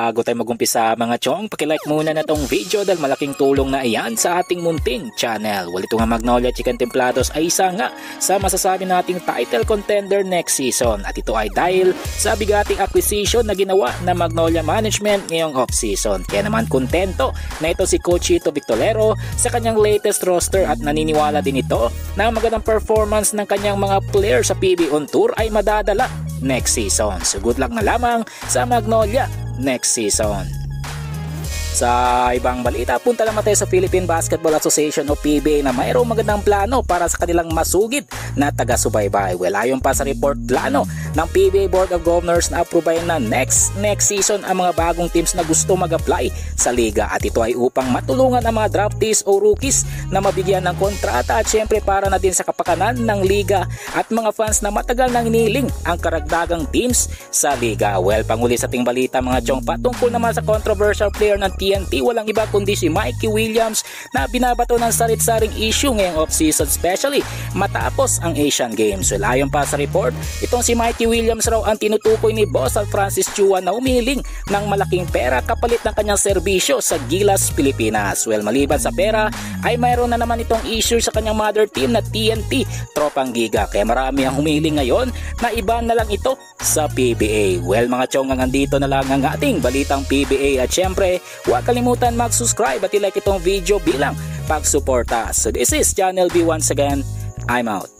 Bago tayo magumpisa mga chong, pakilike muna na tong video dahil malaking tulong na iyan sa ating munting channel. Well, ito nga Magnolia Chicken Templados ay isa nga sa masasabi nating title contender next season. At ito ay dahil sa bigating acquisition na ginawa ng Magnolia Management ngayong off-season. Kaya naman kontento na ito si Coach Chito Victolero sa kanyang latest roster at naniniwala din ito na magandang performance ng kanyang mga player sa PB on Tour ay madadala next season. So good luck na lamang sa Magnolia next season. Sa ibang balita, punta naman tayo sa Philippine Basketball Association o PBA na mayroong magandang plano para sa kanilang masugid na taga-subaybay. Well, ayon pa sa report, plano ng PBA Board of Governors na aprobahin na next season ang mga bagong teams na gusto mag-apply sa liga. At ito ay upang matulungan ang mga draftees o rookies na mabigyan ng kontrata at syempre para na din sa kapakanan ng liga at mga fans na matagal nang iniling ang karagdagang teams sa liga. Well, panguli sa ating balita mga chong, patungkol naman sa controversial player ng TNT, walang iba kundi si Mikey Williams na binabato ng sarit-saring issue ngayong off-season, especially matapos ang Asian Games. Well, ayon pa sa report, itong si Mikey Williams raw ang tinutukoy ni Boss Francis Chua na umiling ng malaking pera kapalit ng kanyang serbisyo sa Gilas, Pilipinas. Well, maliban sa pera ay mayroon na naman itong issue sa kanyang mother team na TNT Tropang Giga, kaya marami ang humiling ngayon na iba na lang ito sa PBA. Well mga chong, nandito na lang ang ating balitang PBA at syempre huwag kalimutan mag-subscribe at i-like itong video bilang pagsuporta. So this is Channel B once again. I'm out.